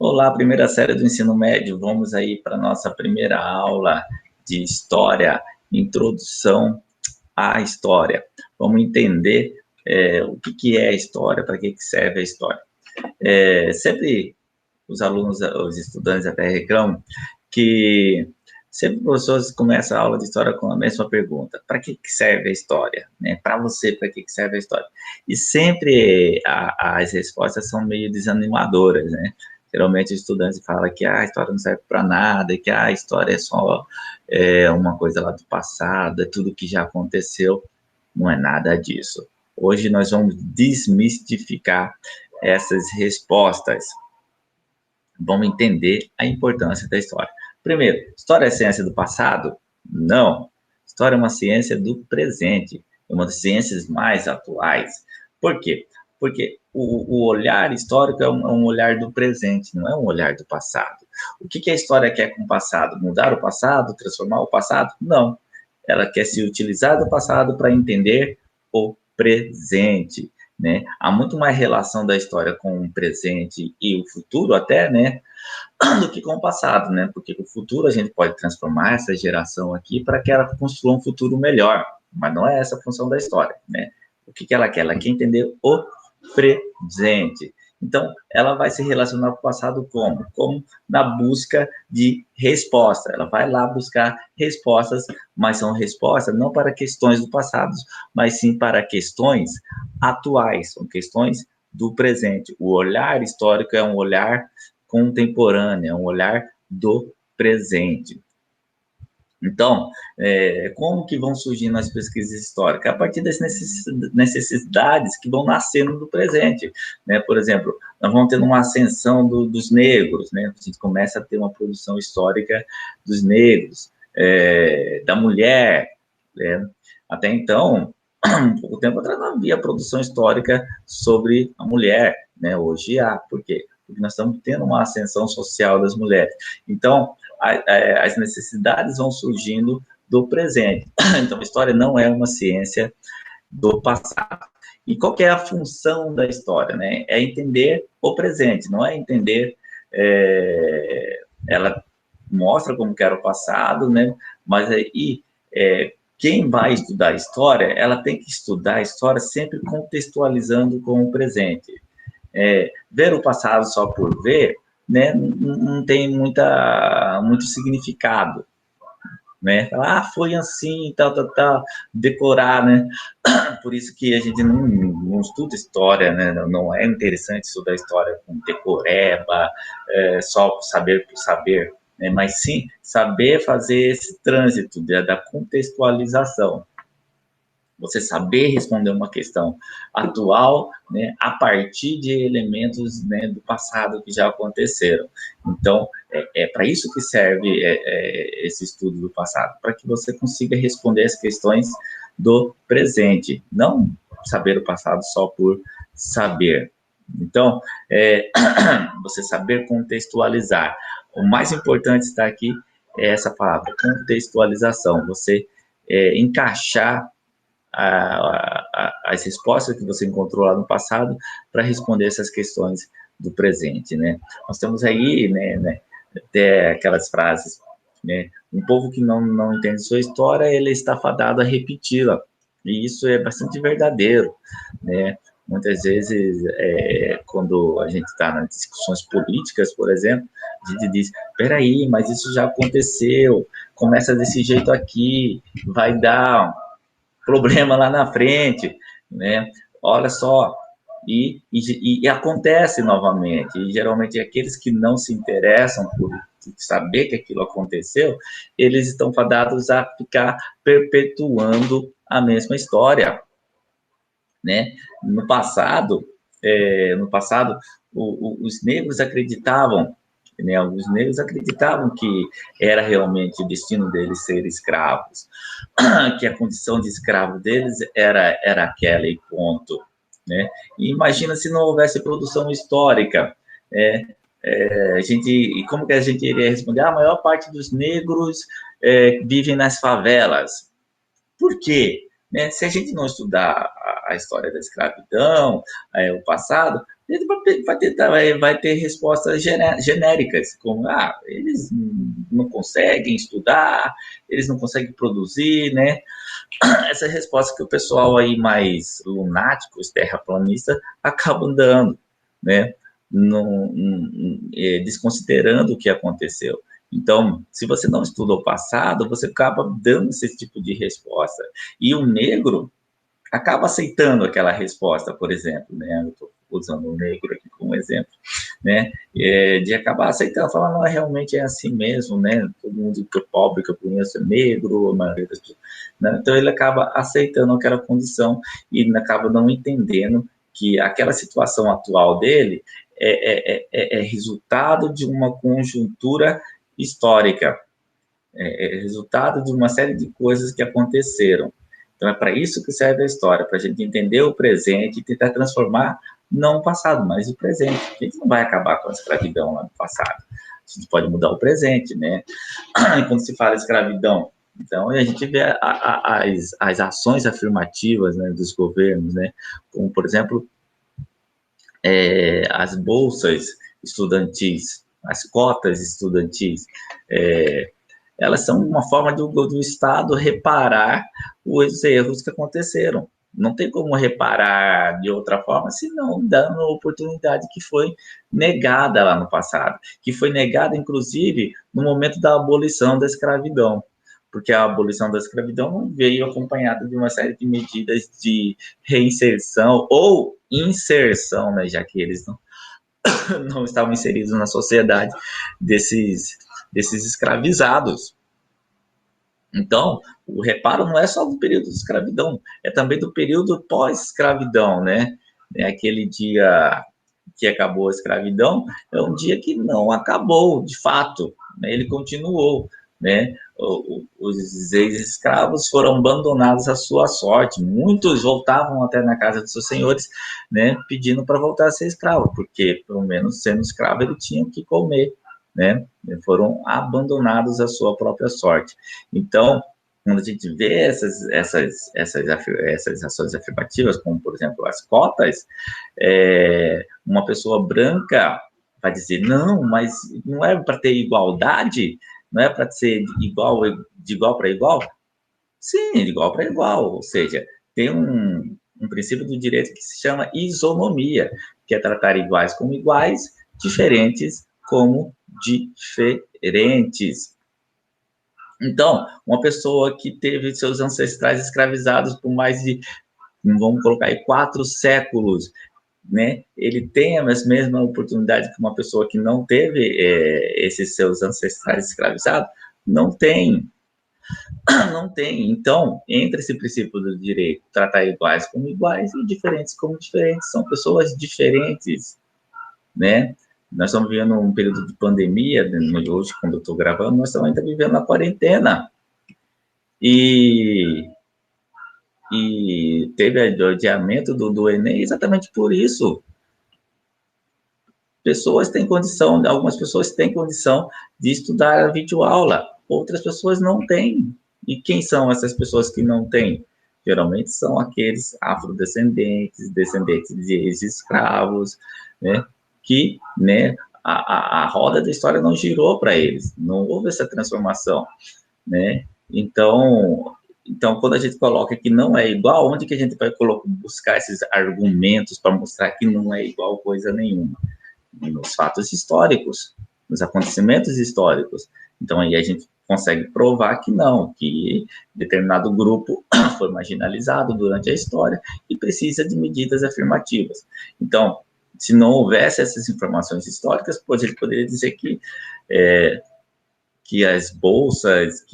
Olá, primeira série do ensino médio. Vamos aí para a nossa primeira aula de história, introdução à história. Vamos entender o que é a história, para que serve a história. Sempre os alunos, os estudantes até reclamam que sempre os professores começam a aula de história com a mesma pergunta: para que serve a história? Né? Para você, para que serve a história? E sempre as respostas são meio desanimadoras, né? Geralmente os estudantes falam que a história não serve para nada, que a história é só uma coisa lá do passado, é tudo que já aconteceu. Não é nada disso. Hoje nós vamos desmistificar essas respostas. Vamos entender a importância da história. Primeiro, história é ciência do passado? Não. História é uma ciência do presente, é uma das ciências mais atuais. Por quê? Porque o olhar histórico é um olhar do presente, não é um olhar do passado. O que a história quer com o passado? Mudar o passado? Transformar o passado? Não. Ela quer se utilizar do passado para entender o presente. Né? Há muito mais relação da história com o presente e o futuro até, né, do que com o passado, né? Porque o futuro a gente pode transformar essa geração aqui para que ela construa um futuro melhor, mas não é essa a função da história, né? O que ela quer? Ela quer entender o presente. Então, ela vai se relacionar com o passado como? Como na busca de resposta. Ela vai lá buscar respostas, mas são respostas não para questões do passado, mas sim para questões atuais, são questões do presente. O olhar histórico é um olhar contemporâneo, é um olhar do presente. Então, como que vão surgindo as pesquisas históricas? A partir das necessidades que vão nascendo do presente. Né? Por exemplo, nós vamos tendo uma ascensão dos negros, né? A gente começa a ter uma produção histórica dos negros, da mulher. Né? Até então, um pouco tempo atrás, não havia produção histórica sobre a mulher. Né? Hoje há. Por quê? Porque nós estamos tendo uma ascensão social das mulheres. Então, as necessidades vão surgindo do presente. Então, a história não é uma ciência do passado. E qual que é a função da história? Né? É entender o presente, não é entender... ela mostra como que era o passado, né? Mas aí, quem vai estudar a história, ela tem que estudar a história sempre contextualizando com o presente. Ver o passado só por ver, né, não tem muito significado, né? Foi assim, tal, tal, tal, decorar, né? Por isso que a gente não estuda história, né? Não é interessante estudar história com decoreba, só saber por saber, né? Mas sim saber fazer esse trânsito da contextualização. Você saber responder uma questão atual, né, a partir de elementos, né, do passado que já aconteceram. Então, para isso que serve esse estudo do passado, para que você consiga responder as questões do presente, não saber o passado só por saber. Então, você saber contextualizar. O mais importante está aqui é essa palavra, contextualização. Você encaixar as respostas que você encontrou lá no passado para responder essas questões do presente, né? Nós temos aí, né, até aquelas frases, né? Um povo que não entende sua história, ele está fadado a repeti-la. E isso é bastante verdadeiro, né? Muitas vezes, quando a gente está nas discussões políticas, por exemplo, a gente diz, peraí, mas isso já aconteceu, começa desse jeito aqui, vai dar problema lá na frente, né? Olha só, e acontece novamente, e geralmente aqueles que não se interessam por saber que aquilo aconteceu, eles estão fadados a ficar perpetuando a mesma história, né? No passado, os negros acreditavam, né, alguns negros acreditavam que era realmente o destino deles ser escravos, que a condição de escravo deles era aquela e ponto. Né? E imagina se não houvesse produção histórica. E como que a gente iria responder? A maior parte dos negros vivem nas favelas. Por quê? Né? Se a gente não estudar a história da escravidão, o passado, ele vai ter respostas genéricas, como, eles não conseguem estudar, eles não conseguem produzir, né? Essa é a resposta que o pessoal aí mais lunáticos, terraplanistas, acabam dando, né? Desconsiderando o que aconteceu. Então, se você não estuda o passado, você acaba dando esse tipo de resposta. E o negro acaba aceitando aquela resposta, por exemplo, né? Eu estou usando o negro aqui como exemplo, né? De acabar aceitando, falar, não, realmente é assim mesmo, né? Todo mundo que é pobre que eu conheço é negro, a maioria das pessoas, né? Então ele acaba aceitando aquela condição e acaba não entendendo que aquela situação atual dele é resultado de uma conjuntura histórica, é resultado de uma série de coisas que aconteceram. Então é para isso que serve a história, para a gente entender o presente e tentar transformar não o passado, mas o presente. A gente não vai acabar com a escravidão lá no passado. A gente pode mudar o presente, né? E quando se fala escravidão, então a gente vê as ações afirmativas, né, dos governos, né? Como, por exemplo, as bolsas estudantis, as cotas estudantis, elas são uma forma do Estado reparar os erros que aconteceram. Não tem como reparar de outra forma, senão dando a oportunidade que foi negada lá no passado, que foi negada, inclusive, no momento da abolição da escravidão, porque a abolição da escravidão veio acompanhada de uma série de medidas de reinserção ou inserção, né, já que eles não estavam inseridos na sociedade desses escravizados. Então, o reparo não é só do período de escravidão, é também do período pós-escravidão, né? É aquele dia que acabou a escravidão, é um dia que não acabou, de fato, né? Ele continuou, né? Os ex-escravos foram abandonados à sua sorte, muitos voltavam até na casa dos seus senhores, né? Pedindo para voltar a ser escravo, porque, pelo menos, sendo escravo, ele tinha o que comer, né? Foram abandonados à sua própria sorte. Então, quando a gente vê essas ações afirmativas, como, por exemplo, as cotas, uma pessoa branca vai dizer, não, mas não é para ter igualdade? Não é para ser de igual para igual? Sim, de igual para igual, ou seja, tem um princípio do direito que se chama isonomia, que é tratar iguais como iguais, diferentes como diferentes. Então, uma pessoa que teve seus ancestrais escravizados por mais de, vamos colocar aí, 4 séculos, né? Ele tem a mesma oportunidade que uma pessoa que não teve esses seus ancestrais escravizados? Não tem, não tem. Então, entre esse princípio do direito, tratar iguais como iguais e diferentes como diferentes, são pessoas diferentes, né? Nós estamos vivendo um período de pandemia, hoje, quando eu estou gravando, nós estamos ainda vivendo a quarentena. E, teve o adiamento do Enem exatamente por isso. Pessoas têm condição, algumas pessoas têm condição de estudar a videoaula, outras pessoas não têm. E quem são essas pessoas que não têm? Geralmente são aqueles afrodescendentes, descendentes de ex-escravos, né? Que, né, a roda da história não girou para eles, não houve essa transformação, né? Então, quando a gente coloca que não é igual, onde que a gente vai buscar esses argumentos para mostrar que não é igual coisa nenhuma? Nos fatos históricos, nos acontecimentos históricos. Então, aí a gente consegue provar que não, que determinado grupo foi marginalizado durante a história e precisa de medidas afirmativas. Então, se não houvesse essas informações históricas, a gente poderia dizer que as bolsas,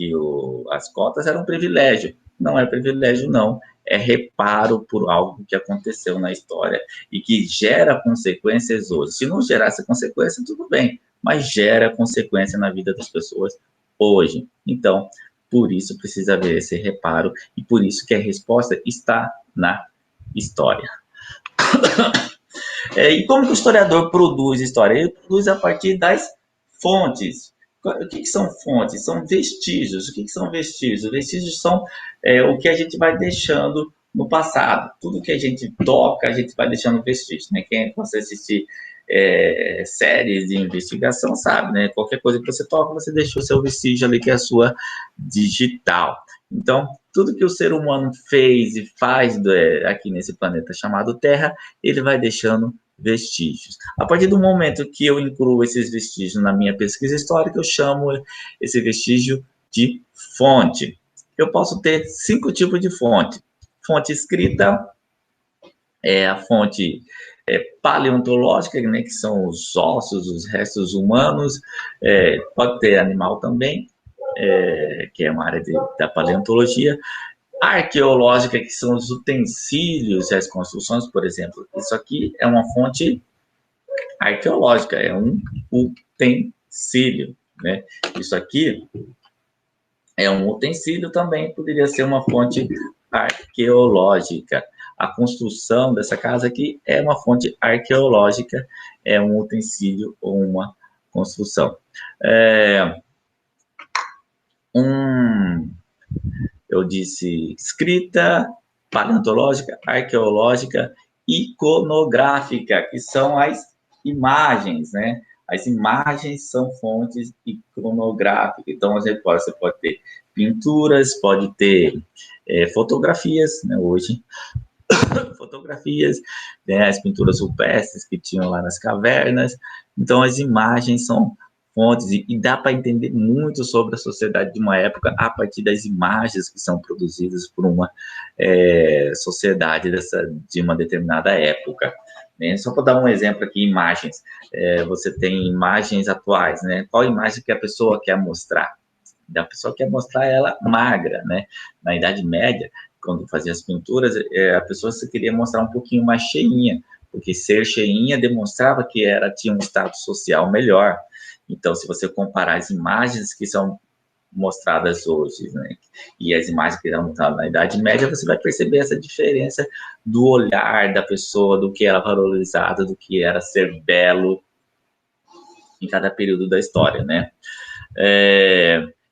as cotas eram um privilégio. Não é privilégio, não. É reparo por algo que aconteceu na história e que gera consequências hoje. Se não gerasse consequência, tudo bem, mas gera consequência na vida das pessoas hoje. Então, por isso precisa haver esse reparo e por isso que a resposta está na história. E como que o historiador produz história? Ele produz a partir das fontes. O que são fontes? São vestígios. O que são vestígios? Vestígios são o que a gente vai deixando no passado. Tudo que a gente toca, a gente vai deixando vestígio, né? Quem gosta de assistir séries de investigação sabe, né? Qualquer coisa que você toca, você deixa o seu vestígio ali, que é a sua digital. Então, tudo que o ser humano fez e faz aqui nesse planeta chamado Terra, ele vai deixando vestígios. A partir do momento que eu incluo esses vestígios na minha pesquisa histórica, eu chamo esse vestígio de fonte. Eu posso ter 5 tipos de fonte. Fonte escrita é a fonte paleontológica, né, que são os ossos, os restos humanos, pode ter animal também, que é uma área da paleontologia. Arqueológica, que são os utensílios e as construções, por exemplo. Isso aqui é uma fonte arqueológica, é um utensílio, né? Isso aqui é um utensílio também, poderia ser uma fonte arqueológica. A construção dessa casa aqui é uma fonte arqueológica, é um utensílio ou uma construção. Eu disse escrita, paleontológica, arqueológica, iconográfica, que são as imagens, né? As imagens são fontes iconográficas. Então, você pode ter pinturas, pode ter fotografias, né? Hoje, fotografias, né? As pinturas rupestres que tinham lá nas cavernas. Então, as imagens são fontes e dá para entender muito sobre a sociedade de uma época a partir das imagens que são produzidas por uma sociedade de uma determinada época. Né? Só para dar um exemplo aqui, imagens. Você tem imagens atuais, né? Qual imagem que a pessoa quer mostrar? A pessoa quer mostrar ela magra, né? Na Idade Média, quando fazia as pinturas, a pessoa se queria mostrar um pouquinho mais cheinha, porque ser cheinha demonstrava que tinha um status social melhor. Então, se você comparar as imagens que são mostradas hoje, né, e as imagens que eram mostradas na Idade Média, você vai perceber essa diferença do olhar da pessoa, do que era valorizado, do que era ser belo em cada período da história, né?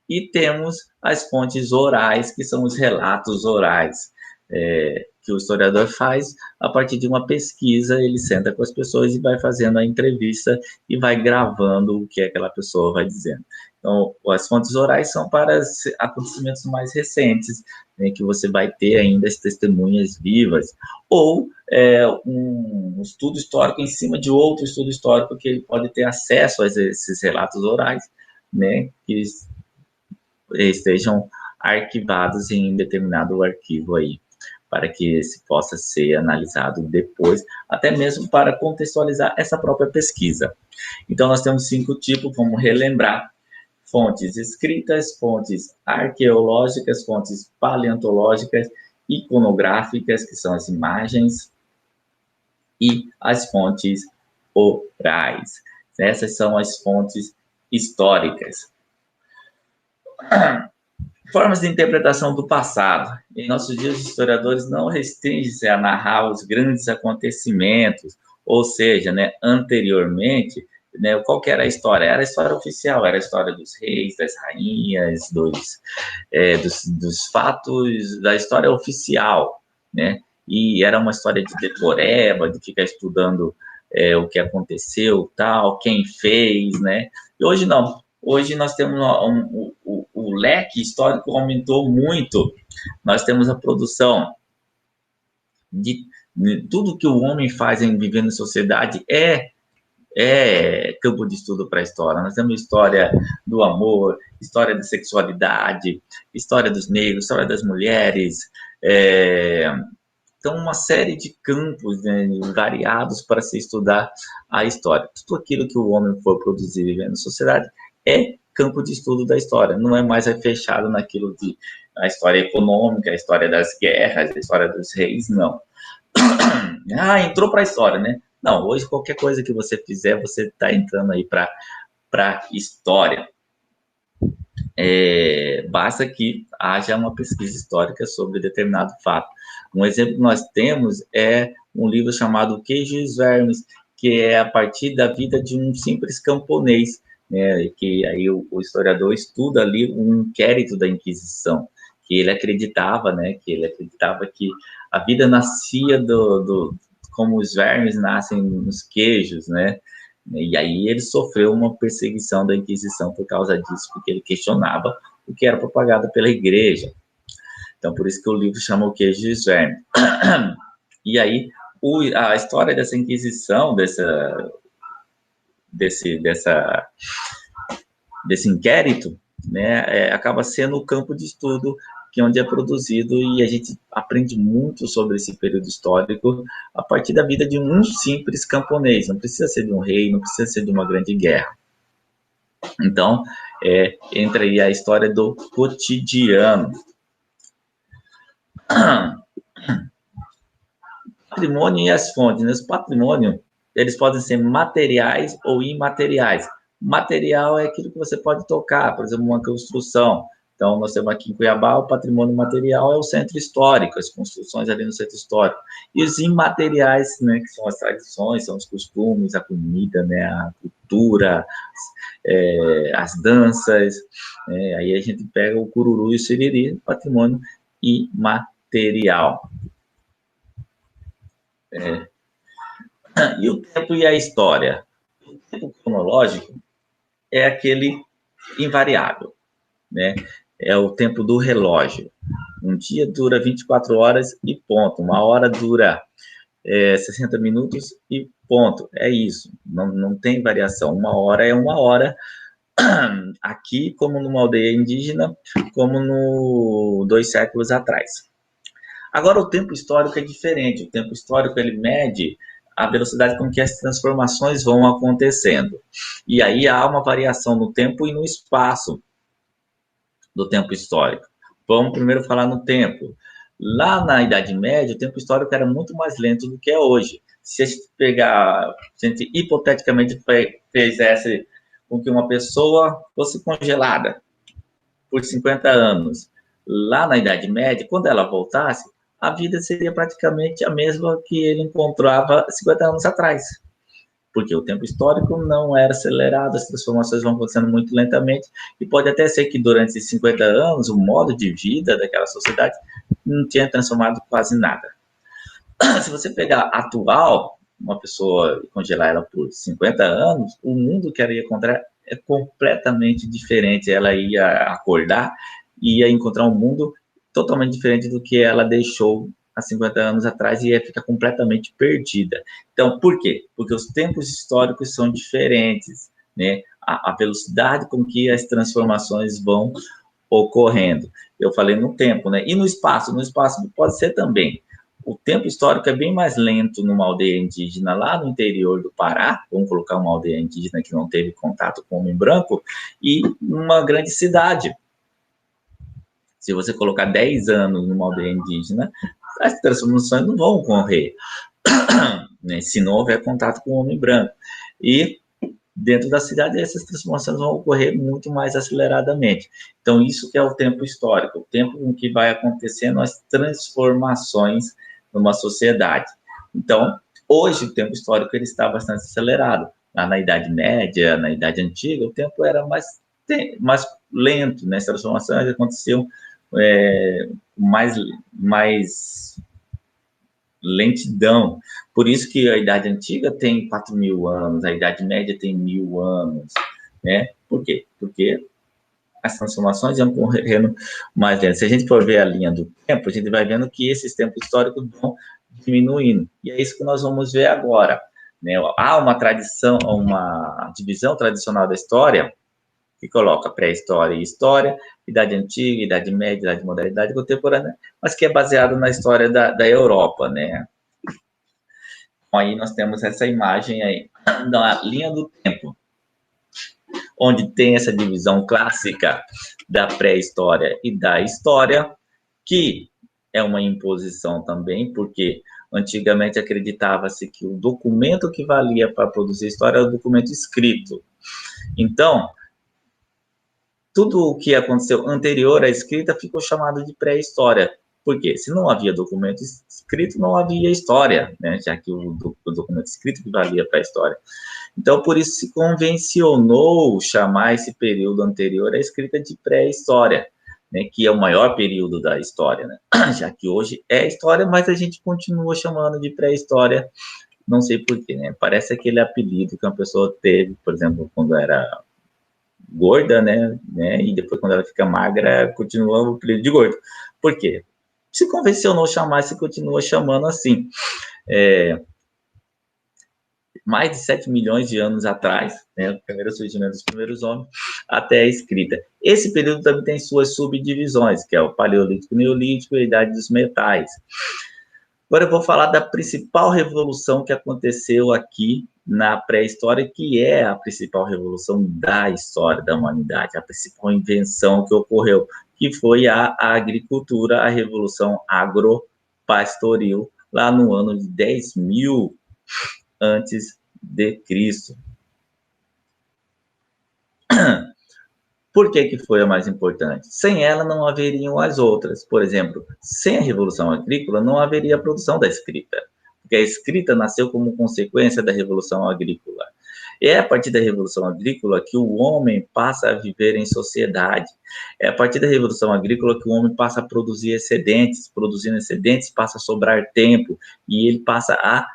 E temos as fontes orais, que são os relatos orais, que o historiador faz a partir de uma pesquisa. Ele senta com as pessoas e vai fazendo a entrevista e vai gravando o que aquela pessoa vai dizendo. Então, as fontes orais são para acontecimentos mais recentes, né, que você vai ter ainda as testemunhas vivas, ou um estudo histórico em cima de outro estudo histórico que ele pode ter acesso a esses relatos orais, né, que estejam arquivados em determinado arquivo aí, para que esse possa ser analisado depois, até mesmo para contextualizar essa própria pesquisa. Então, nós temos 5 tipos, vamos relembrar: fontes escritas, fontes arqueológicas, fontes paleontológicas, iconográficas, que são as imagens, e as fontes orais. Essas são as fontes históricas. Formas de interpretação do passado. Em nossos dias, os historiadores não restringem-se a narrar os grandes acontecimentos, ou seja, né, anteriormente, né, qual que era a história? Era a história oficial, era a história dos reis, das rainhas, dos fatos da história oficial, né? E era uma história de decoreba, de ficar estudando o que aconteceu, tal, quem fez, né? E hoje não. Hoje nós temos o leque histórico aumentou muito. Nós temos a produção de tudo que o homem faz em viver na sociedade campo de estudo para a história. Nós temos história do amor, história da sexualidade, história dos negros, história das mulheres. Então, uma série de campos, né, variados para se estudar a história. Tudo aquilo que o homem for produzir vivendo na sociedade é campo de estudo da história. Não é mais fechado naquilo de a história econômica, a história das guerras, a história dos reis, não. Entrou para a história, né? Não, hoje qualquer coisa que você fizer, você está entrando aí para a história. Basta que haja uma pesquisa histórica sobre determinado fato. Um exemplo que nós temos é um livro chamado Queijo e os Vermes, que é a partir da vida de um simples camponês, né, que aí o historiador estuda ali um inquérito da Inquisição, que ele acreditava, né, que A vida nascia como os vermes nascem nos queijos, né? E aí ele sofreu uma perseguição da Inquisição por causa disso, porque ele questionava o que era propagado pela igreja. Então, por isso que o livro chama O Queijo e os Vermes. E aí, a história dessa Inquisição, desse inquérito, né, acaba sendo o campo de estudo que é onde é produzido, e a gente aprende muito sobre esse período histórico a partir da vida de um simples camponês. Não precisa ser de um rei, não precisa ser de uma grande guerra. Então, entra aí a história do cotidiano. Patrimônio e as fontes. Né? Os patrimônios, eles podem ser materiais ou imateriais. Material é aquilo que você pode tocar, por exemplo, uma construção. Então, nós temos aqui em Cuiabá, o patrimônio material é o centro histórico, as construções ali no centro histórico. E os imateriais, né, que são as tradições, são os costumes, a comida, né, a cultura, as danças. Aí a gente pega o cururu e o siriri, patrimônio imaterial. E o tempo e a história? O tempo cronológico é aquele invariável, né? É o tempo do relógio. Um dia dura 24 horas e ponto. Uma hora dura 60 minutos e ponto. É isso. Não tem variação. Uma hora é uma hora. Aqui, como numa aldeia indígena, como no 2 séculos atrás. Agora, o tempo histórico é diferente. O tempo histórico, ele mede a velocidade com que as transformações vão acontecendo. E aí há uma variação no tempo e no espaço do tempo histórico. Vamos primeiro falar no tempo. Lá na Idade Média, o tempo histórico era muito mais lento do que é hoje. Se a gente pegar, se a gente hipoteticamente fizesse com que uma pessoa fosse congelada por 50 anos, lá na Idade Média, quando ela voltasse, a vida seria praticamente a mesma que ele encontrava 50 anos atrás. Porque o tempo histórico não era acelerado, as transformações vão acontecendo muito lentamente, e pode até ser que durante esses 50 anos o modo de vida daquela sociedade não tinha transformado quase nada. Se você pegar atual, uma pessoa e congelar ela por 50 anos, o mundo que ela ia encontrar é completamente diferente. Ela ia acordar e ia encontrar um mundo totalmente diferente do que ela deixou há 50 anos atrás e ia ficar completamente perdida. Então, por quê? Porque os tempos históricos são diferentes, né? A velocidade com que as transformações vão ocorrendo. Eu falei no tempo, né? E no espaço pode ser também. O tempo histórico é bem mais lento numa aldeia indígena lá no interior do Pará, vamos colocar uma aldeia indígena que não teve contato com o homem branco, e numa grande cidade. Se você colocar 10 anos numa aldeia indígena, as transformações não vão ocorrer, né? Se não houver contato com o homem branco. E dentro da cidade, essas transformações vão ocorrer muito mais aceleradamente. Então, isso que é o tempo histórico, o tempo em que vai acontecendo as transformações numa sociedade. Então, hoje, o tempo histórico ele está bastante acelerado. Lá na Idade Média, na Idade Antiga, o tempo era mais lento, né? As transformações aconteciam mais lentidão. Por isso que a Idade Antiga tem 4.000 anos, a Idade Média tem 1.000 anos, né? Por quê? Porque as transformações iam correndo mais lento. Se a gente for ver a linha do tempo, a gente vai vendo que esses tempos históricos vão diminuindo. E é isso que nós vamos ver agora, né? Há uma tradição, uma divisão tradicional da história que coloca pré-história e história, Idade Antiga, Idade Média, Idade Moderna, Idade Contemporânea, mas que é baseado na história da Europa, né? Aí nós temos essa imagem aí, da linha do tempo, onde tem essa divisão clássica da pré-história e da história, que é uma imposição também, porque antigamente acreditava-se que o documento que valia para produzir história era o documento escrito. Então, tudo o que aconteceu anterior à escrita ficou chamado de pré-história. Por quê? Se não havia documento escrito, não havia história, né? Já que o documento escrito que valia para a história. Então, por isso se convencionou chamar esse período anterior à escrita de pré-história. né, que é o maior período da história, né? Já que hoje é história, mas a gente continua chamando de pré-história, não sei porquê, né? Parece aquele apelido que uma pessoa teve, por exemplo, quando era gorda, né? E depois, quando ela fica magra, continua o apelido de gordo. Por quê? Se convencionou chamar, se continua chamando assim. Mais de 7 milhões de anos atrás, né, o primeiro surgimento dos primeiros homens, até a escrita. Esse período também tem suas subdivisões, que é o Paleolítico, Neolítico e a Idade dos Metais. Agora eu vou falar da principal revolução que aconteceu aqui na pré-história, que é a principal revolução da história da humanidade, a principal invenção que ocorreu, que foi a agricultura, a revolução agropastoril, lá no ano de 10.000 antes de Cristo. Por que foi a mais importante? Sem ela não haveriam as outras. Por exemplo, sem a Revolução Agrícola não haveria a produção da escrita, porque a escrita nasceu como consequência da Revolução Agrícola. É a partir da Revolução Agrícola que o homem passa a viver em sociedade. É a partir da Revolução Agrícola que o homem passa a produzir excedentes. Produzindo excedentes, passa a sobrar tempo e ele passa a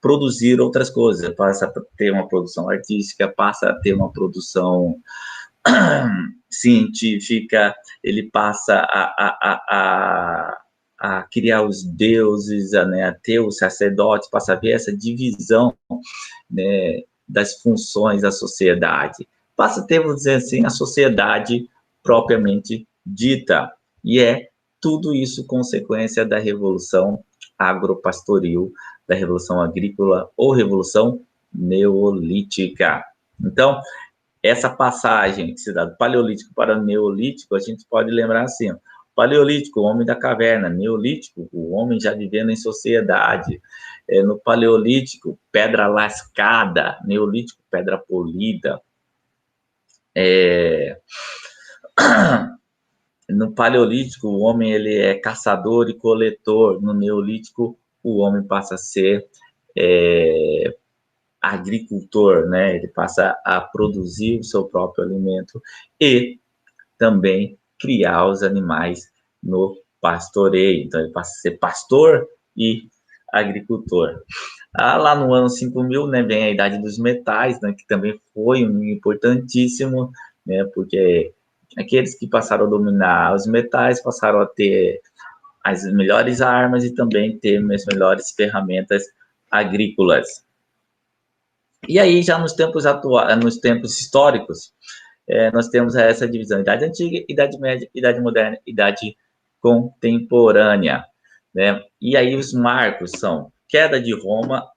produzir outras coisas. Passa a ter uma produção artística, passa a ter uma produção científica, ele passa a criar os deuses, né, a ter os sacerdotes, passa a ver essa divisão, né, das funções da sociedade. Passa a ter, vamos dizer assim, a sociedade propriamente dita. E é tudo isso consequência da Revolução Agropastoril, da Revolução Agrícola ou Revolução Neolítica. Então, essa passagem que se dá do Paleolítico para o Neolítico, a gente pode lembrar assim, ó, Paleolítico, o homem da caverna; Neolítico, o homem já vivendo em sociedade; no Paleolítico, pedra lascada; Neolítico, pedra polida; no Paleolítico, o homem ele é caçador e coletor; no Neolítico, o homem passa a ser agricultor, né? Ele passa a produzir o seu próprio alimento e também criar os animais no pastoreio. Então, ele passa a ser pastor e agricultor. Lá no ano 5.000, né, vem a Idade dos Metais, né, que também foi importantíssimo, né, porque aqueles que passaram a dominar os metais passaram a ter as melhores armas e também ter as melhores ferramentas agrícolas. E aí, já nos tempos atuais, nos tempos históricos, nós temos essa divisão: Idade Antiga, Idade Média, Idade Moderna, Idade Contemporânea, né? E aí os marcos são queda de Roma,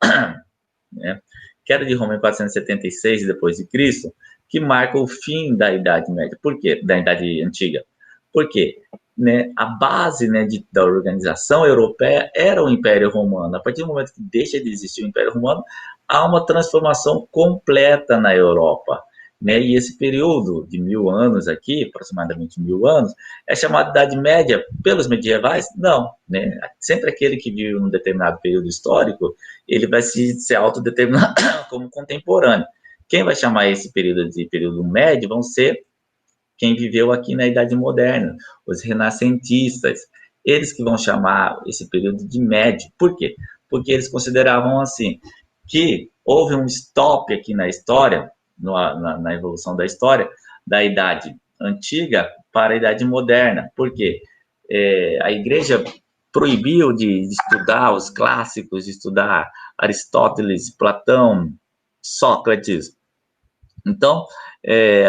né? Queda de Roma em 476 depois de Cristo, que marca o fim da Idade Média. Por quê? Da Idade Antiga. Por quê? Né, a base, né, da organização europeia era o Império Romano. A partir do momento que deixa de existir o Império Romano, há uma transformação completa na Europa. Né? E esse período de 1.000 anos aqui, aproximadamente 1.000 anos, é chamado de Idade Média pelos medievais? Não. Né? Sempre aquele que vive um determinado período histórico, ele vai se autodeterminar como contemporâneo. Quem vai chamar esse período de período médio vão ser quem viveu aqui na Idade Moderna, os renascentistas. Eles que vão chamar esse período de médio. Por quê? Porque eles consideravam assim, que houve um stop aqui na história, na evolução da história, da Idade Antiga para a Idade Moderna. Por quê? A igreja proibiu de estudar os clássicos, de estudar Aristóteles, Platão, Sócrates. Então,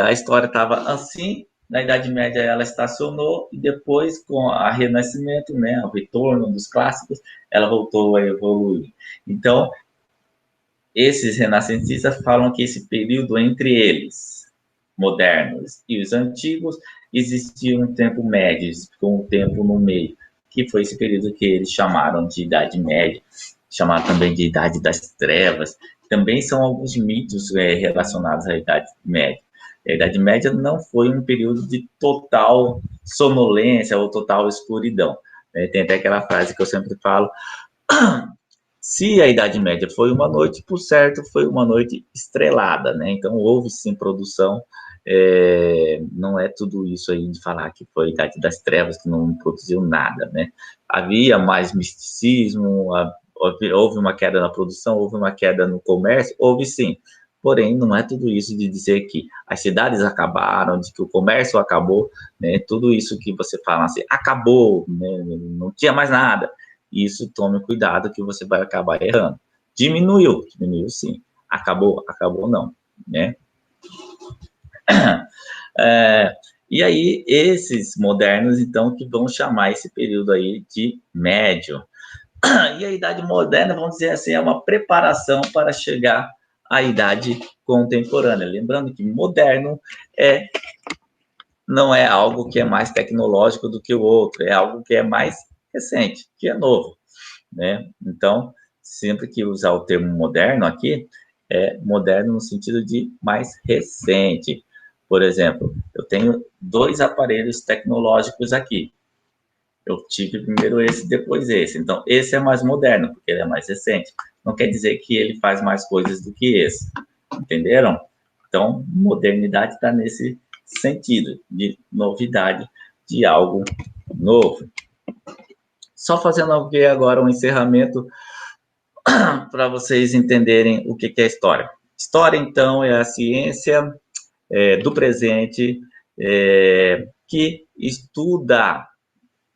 a história estava assim, na Idade Média ela estacionou, e depois, com o Renascimento, né, o retorno dos clássicos, ela voltou a evoluir. Então, esses renascentistas falam que esse período entre eles, modernos e os antigos, existia um tempo médio, com um tempo no meio, que foi esse período que eles chamaram de Idade Média, chamaram também de Idade das Trevas. Também são alguns mitos relacionados à Idade Média. A Idade Média não foi um período de total sonolência ou total escuridão. Tem até aquela frase que eu sempre falo, Se a Idade Média foi uma noite, por certo, foi uma noite estrelada, né? Então, houve sim produção, não é tudo isso aí de falar que foi a Idade das Trevas, que não produziu nada, né? Havia mais misticismo, houve uma queda na produção, houve uma queda no comércio, houve sim. Porém, não é tudo isso de dizer que as cidades acabaram, de que o comércio acabou, né? Tudo isso que você fala assim, acabou, né? Não tinha mais nada. Isso, tome cuidado que você vai acabar errando. Diminuiu, diminuiu sim. Acabou, acabou não, né? É, e aí, esses modernos, então, que vão chamar esse período aí de médio. E a idade moderna, vamos dizer assim, é uma preparação para chegar à idade contemporânea. Lembrando que moderno não é algo que é mais tecnológico do que o outro, é algo que é mais recente, que é novo, né? Então, sempre que usar o termo moderno aqui, é moderno no sentido de mais recente. Por exemplo, eu tenho dois aparelhos tecnológicos aqui. Eu tive primeiro esse, depois esse. Então, esse é mais moderno, porque ele é mais recente. Não quer dizer que ele faz mais coisas do que esse. Entenderam? Então, modernidade está nesse sentido, de novidade, de algo novo. Só fazendo aqui agora um encerramento para vocês entenderem o que é história. História, então, é a ciência do presente que estuda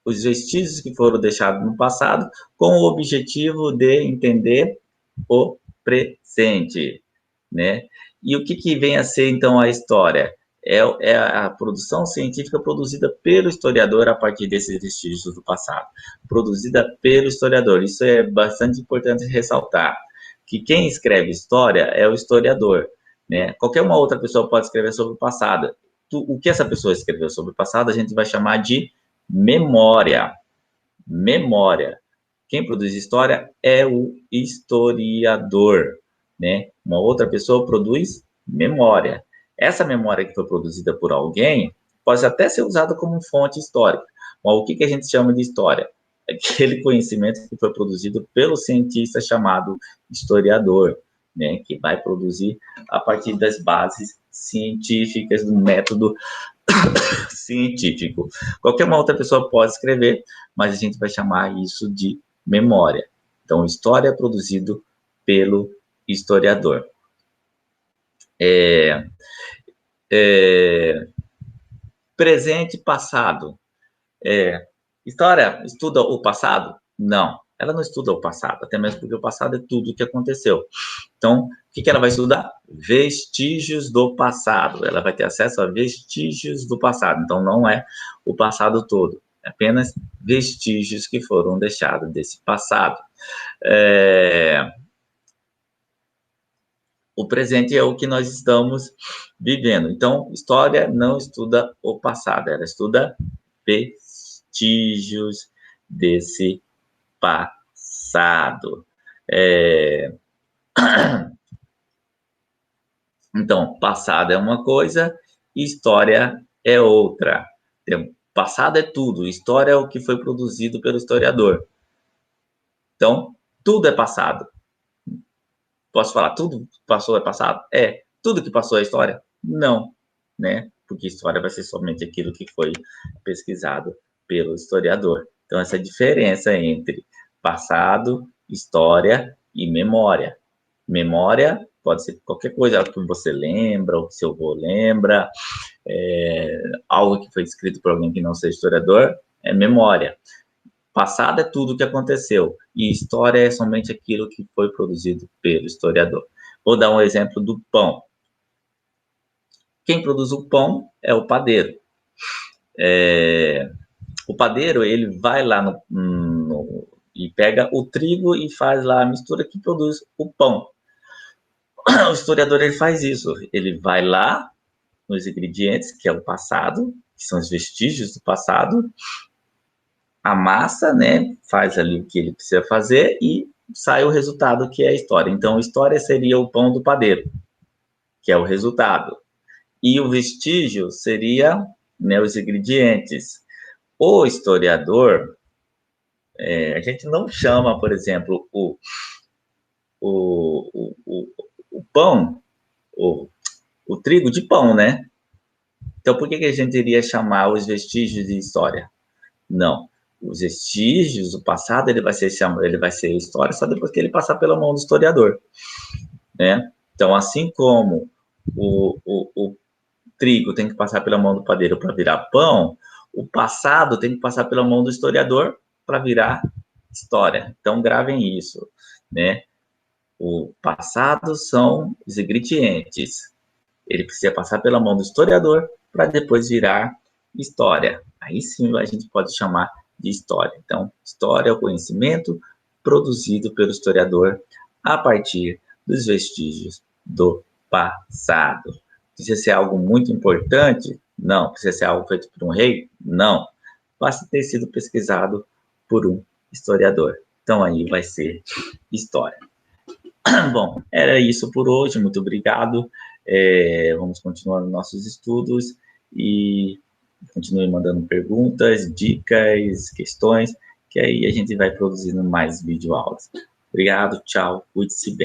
os vestígios que foram deixados no passado com o objetivo de entender o presente, né? E o que vem a ser, então, a história? É a produção científica produzida pelo historiador a partir desses vestígios do passado. Produzida pelo historiador. Isso é bastante importante ressaltar. Que quem escreve história é o historiador, né? Qualquer uma outra pessoa pode escrever sobre o passado. O que essa pessoa escreveu sobre o passado, a gente vai chamar de memória. Memória. Quem produz história é o historiador, né? Uma outra pessoa produz memória. Essa memória que foi produzida por alguém pode até ser usada como fonte histórica. Mas o que a gente chama de história? Aquele conhecimento que foi produzido pelo cientista chamado historiador, né? Que vai produzir a partir das bases científicas do método científico. Qualquer uma outra pessoa pode escrever, mas a gente vai chamar isso de memória. Então, história é produzido pelo historiador. Presente e passado. História estuda o passado? Não, ela não estuda o passado, até mesmo porque o passado é tudo o que aconteceu. Então, o que ela vai estudar? Vestígios do passado. Ela vai ter acesso a vestígios do passado. Então, não é o passado todo, é apenas vestígios que foram deixados desse passado. O presente é o que nós estamos vivendo. Então, história não estuda o passado, ela estuda vestígios desse passado. Então, passado é uma coisa, história é outra. Passado é tudo, história é o que foi produzido pelo historiador. Então, tudo é passado. Posso falar, tudo que passou é passado? É. Tudo que passou é história? Não, né? Porque história vai ser somente aquilo que foi pesquisado pelo historiador. Então, essa diferença entre passado, história e memória. Memória pode ser qualquer coisa que você lembra, ou que seu avô lembra, algo que foi escrito por alguém que não seja historiador, é memória. Passado é tudo o que aconteceu, e história é somente aquilo que foi produzido pelo historiador. Vou dar um exemplo do pão. Quem produz o pão é o padeiro. O padeiro, ele vai lá e pega o trigo e faz lá a mistura que produz o pão. O historiador, ele faz isso. Ele vai lá nos ingredientes, que é o passado, que são os vestígios do passado, amassa, né? Faz ali o que ele precisa fazer e sai o resultado, que é a história. Então, a história seria o pão do padeiro, que é o resultado. E o vestígio seria, né, os ingredientes. O historiador, a gente não chama, por exemplo, o pão, o trigo de pão, né? Então, por que a gente iria chamar os vestígios de história? Não. Os vestígios, o passado, ele vai ser história só depois que ele passar pela mão do historiador, né? Então, assim como o trigo tem que passar pela mão do padeiro para virar pão, o passado tem que passar pela mão do historiador para virar história. Então, gravem isso, né? O passado são os ingredientes. Ele precisa passar pela mão do historiador para depois virar história. Aí sim a gente pode chamar de história. Então, história é o conhecimento produzido pelo historiador a partir dos vestígios do passado. Precisa ser algo muito importante? Não. Precisa ser algo feito por um rei? Não. Basta ter sido pesquisado por um historiador. Então aí vai ser história. Bom, era isso por hoje, muito obrigado. Vamos continuar nossos estudos e continue mandando perguntas, dicas, questões, que aí a gente vai produzindo mais videoaulas. Obrigado, tchau, cuide-se bem.